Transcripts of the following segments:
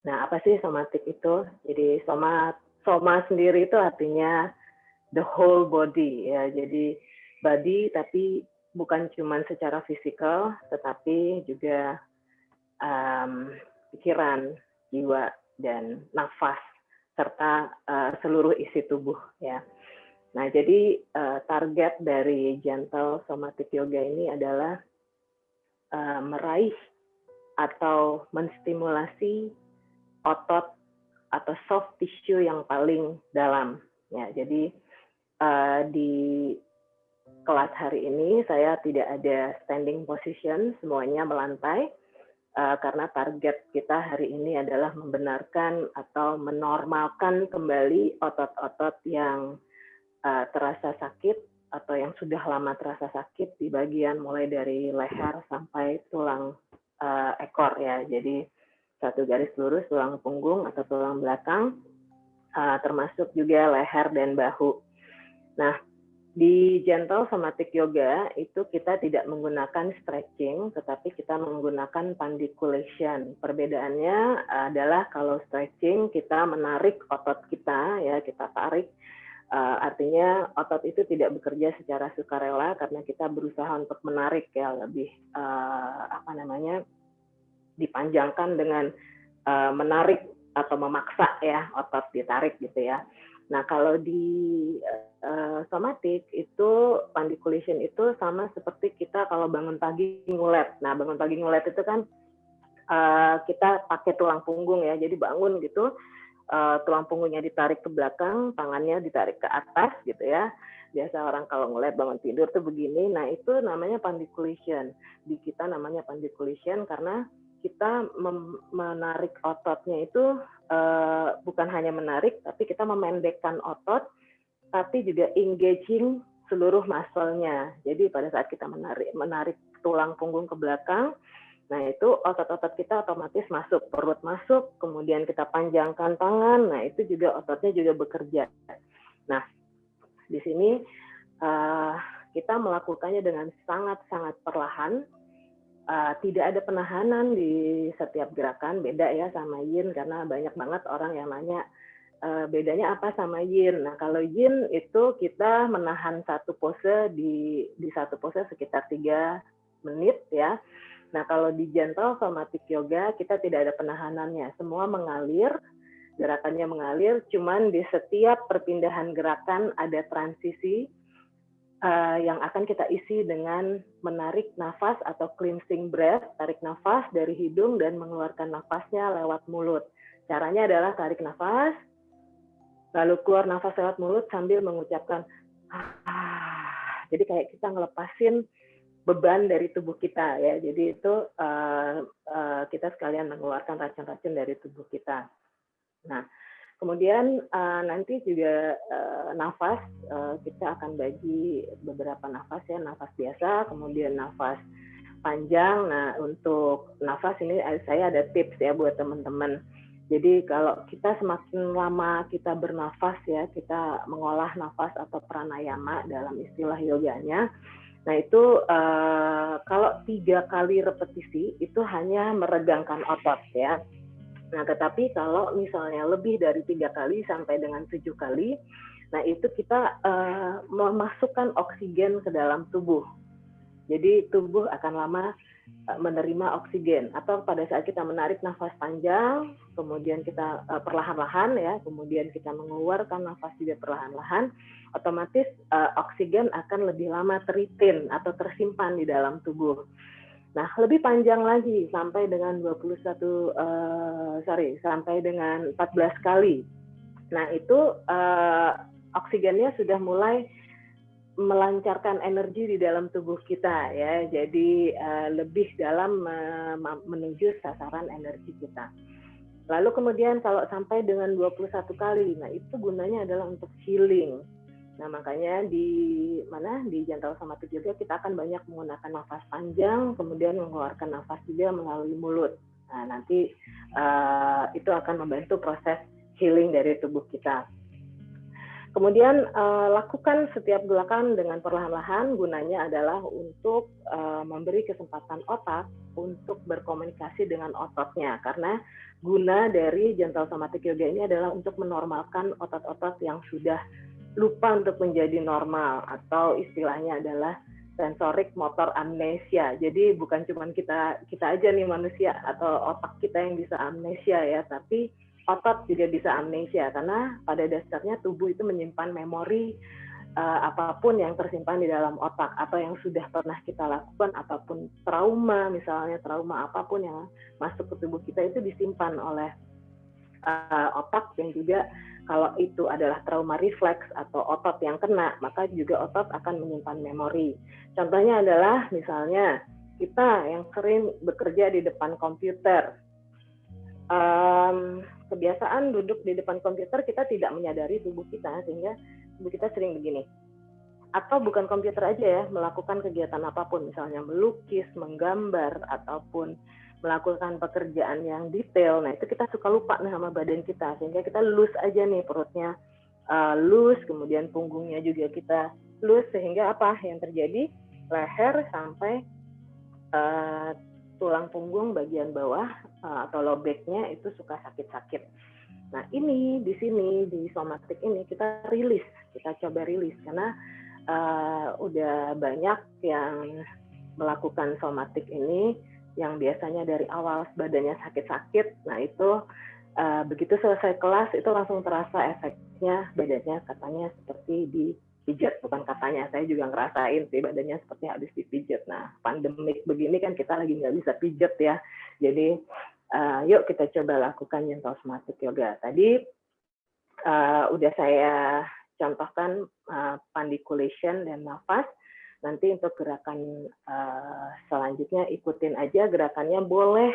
Nah, apa sih somatik itu? Jadi soma sendiri itu artinya the whole body ya. Jadi body tapi bukan cuma secara fisikal, tetapi juga pikiran, jiwa, dan nafas serta seluruh isi tubuh ya. Nah, jadi target dari Gentle Somatic Yoga ini adalah meraih atau menstimulasi otot atau soft tissue yang paling dalam. Ya, jadi di kelas hari ini saya tidak ada standing position, semuanya melantai karena target kita hari ini adalah membenarkan atau menormalkan kembali otot-otot yang terasa sakit atau yang sudah lama terasa sakit di bagian mulai dari leher sampai tulang ekor ya. Jadi satu garis lurus tulang punggung atau tulang belakang, termasuk juga leher dan bahu. Nah, di Gentle Somatic Yoga itu kita tidak menggunakan stretching, tetapi kita menggunakan pandiculation. Perbedaannya adalah kalau stretching kita menarik otot kita, ya kita tarik. Artinya otot itu tidak bekerja secara sukarela karena kita berusaha untuk menarik ya lebih dipanjangkan dengan menarik atau memaksa ya otot ditarik gitu ya. Nah, kalau di somatik itu pandiculation itu sama seperti kita kalau bangun pagi ngulet. Nah, bangun pagi ngulet itu kan kita pakai tulang punggung ya. Jadi bangun gitu, tulang punggungnya ditarik ke belakang, tangannya ditarik ke atas gitu ya. Biasa orang kalau ngulet bangun tidur tuh begini. Nah, itu namanya pandiculation. Di kita namanya pandiculation karena kita menarik ototnya itu bukan hanya menarik, tapi kita memendekkan otot, tapi juga engaging seluruh muscle-nya. Jadi pada saat kita menarik tulang punggung ke belakang, nah itu otot-otot kita otomatis masuk, perut masuk, kemudian kita panjangkan tangan, nah itu juga ototnya juga bekerja. Nah, di sini kita melakukannya dengan sangat-sangat perlahan, tidak ada penahanan di setiap gerakan, beda ya sama yin karena banyak banget orang yang nanya bedanya apa sama yin. Nah, kalau yin itu kita menahan satu pose di satu pose sekitar 3 menit ya. Nah, kalau di Gentle Somatic Yoga kita tidak ada penahanannya, semua mengalir, gerakannya mengalir, cuman di setiap perpindahan gerakan ada transisi yang akan kita isi dengan menarik nafas atau cleansing breath, tarik nafas dari hidung dan mengeluarkan nafasnya lewat mulut. Caranya adalah tarik nafas, lalu keluar nafas lewat mulut sambil mengucapkan jadi kayak kita ngelepasin beban dari tubuh kita ya. Jadi itu kita sekalian mengeluarkan racun-racun dari tubuh kita. Nah, kemudian nanti juga nafas, kita akan bagi beberapa nafas ya, nafas biasa, kemudian nafas panjang. Nah, untuk nafas ini saya ada tips ya buat teman-teman. Jadi kalau kita semakin lama kita bernafas ya, kita mengolah nafas atau pranayama dalam istilah yoganya, nah itu kalau 3 kali repetisi itu hanya meregangkan otot ya. Nah, tetapi kalau misalnya lebih dari 3 kali sampai dengan 7 kali, nah itu kita memasukkan oksigen ke dalam tubuh. Jadi tubuh akan lama menerima oksigen. Atau pada saat kita menarik nafas panjang, kemudian kita perlahan-lahan ya, kemudian kita mengeluarkan nafas juga perlahan-lahan, otomatis oksigen akan lebih lama terretain atau tersimpan di dalam tubuh. Nah, lebih panjang lagi sampai dengan sampai dengan 14 kali. Nah, itu oksigennya sudah mulai melancarkan energi di dalam tubuh kita ya. Jadi lebih dalam menuju sasaran energi kita. Lalu kemudian kalau sampai dengan 21 kali, nah itu gunanya adalah untuk healing. Nah, makanya di Gentle Somatic Yoga kita akan banyak menggunakan nafas panjang, kemudian mengeluarkan nafas juga melalui mulut. Nah, nanti itu akan membantu proses healing dari tubuh kita. Kemudian lakukan setiap gerakan dengan perlahan-lahan, gunanya adalah untuk memberi kesempatan otak untuk berkomunikasi dengan ototnya, karena guna dari gentle somatic yoga ini adalah untuk menormalkan otot-otot yang sudah lupa untuk menjadi normal, atau istilahnya adalah sensorik motor amnesia. Jadi bukan cuma kita aja nih manusia atau otak kita yang bisa amnesia ya, tapi otot juga bisa amnesia, karena pada dasarnya tubuh itu menyimpan memori apapun yang tersimpan di dalam otak atau yang sudah pernah kita lakukan, ataupun trauma, misalnya trauma apapun yang masuk ke tubuh kita itu disimpan oleh otak. Dan juga kalau itu adalah trauma refleks atau otot yang kena, maka juga otot akan menyimpan memori. Contohnya adalah misalnya kita yang sering bekerja di depan komputer, kebiasaan duduk di depan komputer, kita tidak menyadari tubuh kita sehingga tubuh kita sering begini. Atau bukan komputer aja ya, melakukan kegiatan apapun, misalnya melukis, menggambar, ataupun melakukan pekerjaan yang detail. Nah itu kita suka lupa nih sama badan kita, sehingga kita loose aja nih, perutnya loose, kemudian punggungnya juga kita loose, sehingga apa yang terjadi? Leher sampai tulang punggung bagian bawah atau low back-nya itu suka sakit-sakit. Nah ini di sini di somatik ini kita rilis, kita coba rilis, karena udah banyak yang melakukan somatik ini yang biasanya dari awal badannya sakit-sakit. Nah itu begitu selesai kelas itu langsung terasa efeknya, badannya katanya seperti dipijat, bukan katanya, saya juga ngerasain sih badannya seperti habis dipijat. Nah pandemik begini kan kita lagi nggak bisa pijat ya, jadi yuk kita coba lakukan gentle somatic yoga. Tadi udah saya contohkan pandiculation dan nafas. Nanti untuk gerakan selanjutnya ikutin aja gerakannya, boleh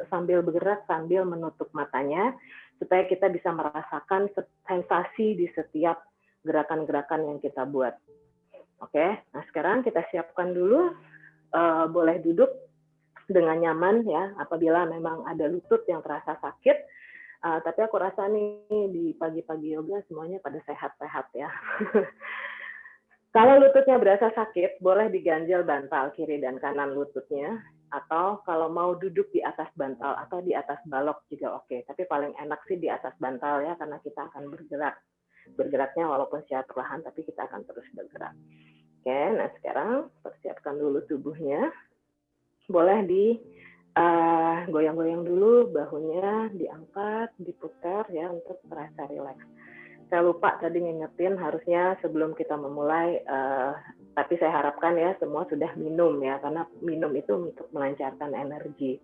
sambil bergerak sambil menutup matanya supaya kita bisa merasakan sensasi di setiap gerakan-gerakan yang kita buat. Oke, nah sekarang kita siapkan dulu, boleh duduk dengan nyaman ya, apabila memang ada lutut yang terasa sakit. Tapi aku rasa nih di pagi-pagi yoga semuanya pada sehat-sehat ya. Kalau lututnya berasa sakit, boleh diganjel bantal kiri dan kanan lututnya, atau kalau mau duduk di atas bantal atau di atas balok juga oke. Tapi paling enak sih di atas bantal ya, karena kita akan bergerak. Bergeraknya walaupun secara perlahan, tapi kita akan terus bergerak. Oke, nah sekarang persiapkan dulu tubuhnya. Boleh goyang-goyang dulu, bahunya diangkat, diputar ya untuk terasa rileks. Saya lupa tadi ngingetin, harusnya sebelum kita memulai, tapi saya harapkan ya semua sudah minum ya, karena minum itu untuk melancarkan energi.